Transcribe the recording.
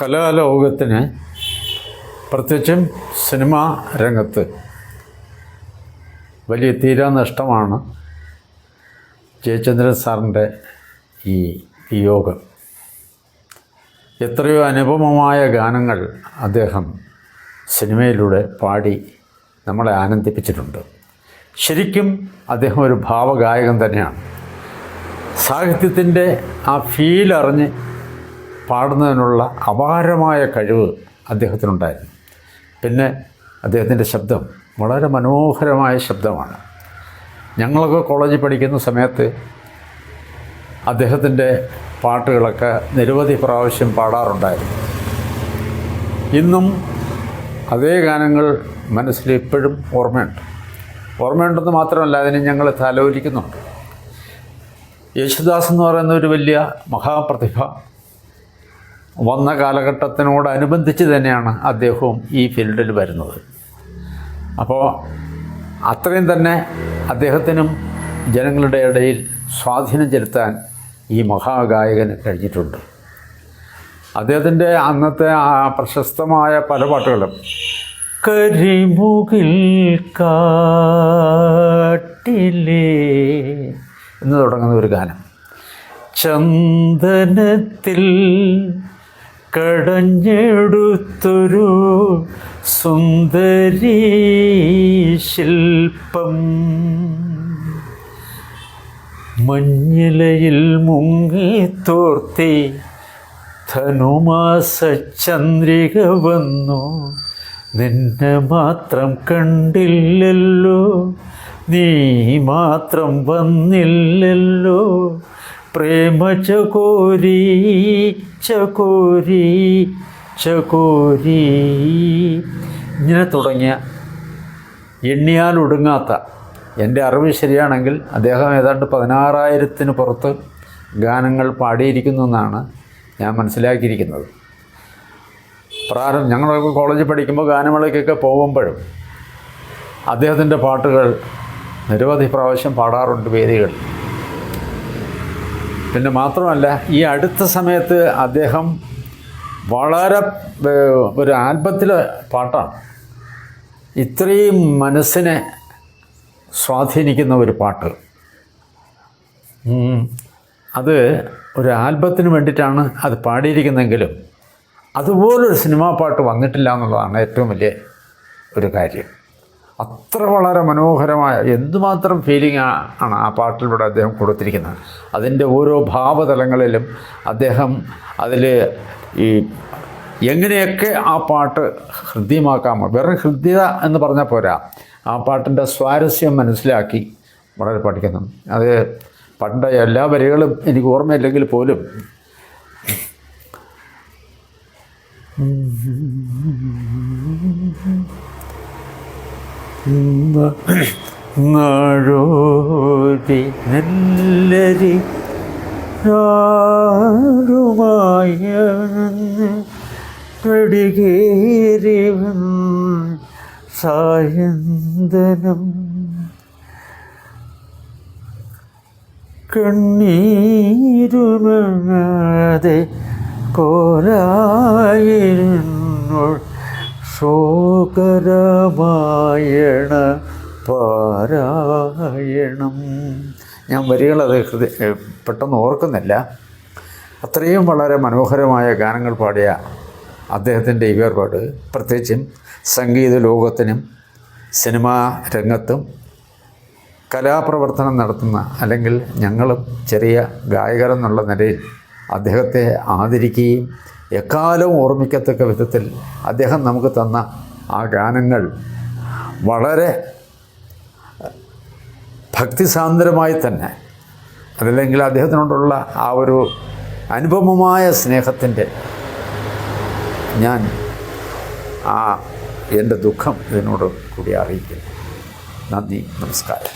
കലാലോകത്തിന് പ്രത്യേകിച്ചും സിനിമാ രംഗത്ത് വലിയ തീരാനഷ്ടമാണ് ജയചന്ദ്രൻ സാറിൻ്റെ ഈ വിയോഗം. എത്രയോ അനുപമമായ ഗാനങ്ങൾ അദ്ദേഹം സിനിമയിലൂടെ പാടി നമ്മളെ ആനന്ദിപ്പിച്ചിട്ടുണ്ട്. ശരിക്കും അദ്ദേഹം ഒരു ഭാവഗായകൻ തന്നെയാണ്. സാഹിത്യത്തിൻ്റെ ആ ഫീൽ അറിഞ്ഞ് പാടുന്നതിനുള്ള അപാരമായ കഴിവ് അദ്ദേഹത്തിനുണ്ടായിരുന്നു. പിന്നെ അദ്ദേഹത്തിൻ്റെ ശബ്ദം വളരെ മനോഹരമായ ശബ്ദമാണ്. ഞങ്ങളൊക്കെ കോളേജിൽ പഠിക്കുന്ന സമയത്ത് അദ്ദേഹത്തിൻ്റെ പാട്ടുകളൊക്കെ നിരവധി പ്രാവശ്യം പാടാറുണ്ടായിരുന്നു. ഇന്നും അതേ ഗാനങ്ങൾ മനസ്സിൽ ഇപ്പോഴും ഓർമ്മയുണ്ടെന്ന് മാത്രമല്ല, അതിനെ ഞങ്ങൾ താലോലിക്കുന്നുണ്ട്. യേശുദാസ് എന്ന് പറയുന്ന ഒരു വലിയ മഹാപ്രതിഭ വന്ന കാലഘട്ടത്തിനോടനുബന്ധിച്ച് തന്നെയാണ് അദ്ദേഹവും ഈ ഫീൽഡിൽ വരുന്നത്. അപ്പോൾ അത്രയും തന്നെ അദ്ദേഹത്തിനും ജനങ്ങളുടെ ഇടയിൽ സ്വാധീനം ചെലുത്താൻ ഈ മഹാഗായകന് കഴിഞ്ഞിട്ടുണ്ട്. അദ്ദേഹത്തിൻ്റെ അന്നത്തെ ആ പ്രശസ്തമായ പല പാട്ടുകളും, കരിമുകിൽ കാട്ടിലേ എന്ന് തുടങ്ങുന്ന ഒരു ഗാനം, ചന്ദനത്തിൽ കടഞ്ഞെടുത്തൊരു സുന്ദരീ ശില്പം, മഞ്ഞിലയിൽ മുങ്ങിത്തോർത്തി ധനുമാസ ചന്ദ്രിക വന്നു, നിന്നെ മാത്രം കണ്ടില്ലല്ലോ, നീ മാത്രം വന്നില്ലല്ലോ, പ്രേമ ചകോരി ചകോരി ചകോരി, ഇങ്ങനെ തുടങ്ങിയ എണ്ണിയാൽ ഒടുങ്ങാത്ത, എൻ്റെ അറിവ് ശരിയാണെങ്കിൽ അദ്ദേഹം ഏതാണ്ട് 16,000-ന് പുറത്ത് ഗാനങ്ങൾ പാടിയിരിക്കുന്നു എന്നാണ് ഞാൻ മനസ്സിലാക്കിയിരിക്കുന്നത്. ഞങ്ങളൊക്കെ കോളേജിൽ പഠിക്കുമ്പോൾ ഗാനമേളയ്ക്കൊക്കെ പോകുമ്പോഴും അദ്ദേഹത്തിൻ്റെ പാട്ടുകൾ നിരവധി പ്രാവശ്യം പാടാറുണ്ട് വേദികളിൽ. പിന്നെ മാത്രമല്ല, ഈ അടുത്ത സമയത്ത് അദ്ദേഹം വളരെ ഒരു ആൽബത്തിലെ പാട്ടാണ് ഇത്രയും മനസ്സിനെ സ്വാധീനിക്കുന്ന ഒരു പാട്ട്. അത് ഒരു ആൽബത്തിന് വേണ്ടിയിട്ടാണ് അത് പാടിയിരിക്കുന്നതെങ്കിലും അതുപോലൊരു സിനിമാ പാട്ട് വന്നിട്ടില്ല എന്നുള്ളതാണ് ഏറ്റവും വലിയ ഒരു കാര്യം. അത്ര വളരെ മനോഹരമായ, എന്തുമാത്രം ഫീലിംഗ് ആണ് ആ പാട്ടിലൂടെ അദ്ദേഹം കൊടുത്തിരിക്കുന്നത്. അതിൻ്റെ ഓരോ ഭാവതലങ്ങളിലും അദ്ദേഹം അതിൽ ഈ എങ്ങനെയൊക്കെ ആ പാട്ട് ഹൃദ്യമാക്കാമോ, വെറും ഹൃദ്യത എന്ന് പറഞ്ഞാൽ പോരാ, ആ പാട്ടിൻ്റെ സ്വാരസ്യം മനസ്സിലാക്കി വളരെ പഠിക്കുന്നു. അത് പണ്ട് എല്ലാ വരികളും എനിക്ക് ഓർമ്മയില്ലെങ്കിൽ പോലും നാഴോരി നെല്ലരി ാറുമായേറി സായന്തനം, കണ്ണീരുമങ്ങാതെ കോലായിരുന്നു ശോകരാമായണ പാരായണം. ഞാൻ വരികളത് പെട്ടെന്ന് ഓർക്കുന്നില്ല. അത്രയും വളരെ മനോഹരമായ ഗാനങ്ങൾ പാടിയ അദ്ദേഹത്തിൻ്റെ ഈ വേർപാട് പ്രത്യേകിച്ചും സംഗീത ലോകത്തിനും സിനിമാ രംഗത്തും കലാപ്രവർത്തനം നടത്തുന്ന, അല്ലെങ്കിൽ ഞങ്ങളും ചെറിയ ഗായകരെന്നുള്ള നിലയിൽ അദ്ദേഹത്തെ ആദരിക്കുകയും എക്കാലവും ഓർമ്മിക്കത്തക്ക വിധത്തിൽ അദ്ദേഹം നമുക്ക് തന്ന ആ ഗാനങ്ങൾ വളരെ ഭക്തിസാന്ദ്രമായി തന്നെ, അതല്ലെങ്കിൽ അദ്ദേഹത്തിനോടുള്ള ആ ഒരു അനുപമമായ സ്നേഹത്തിൻ്റെ ഞാൻ എൻ്റെ ദുഃഖം ഇതിനോട് കൂടി അറിയിക്കുന്നു. നന്ദി, നമസ്കാരം.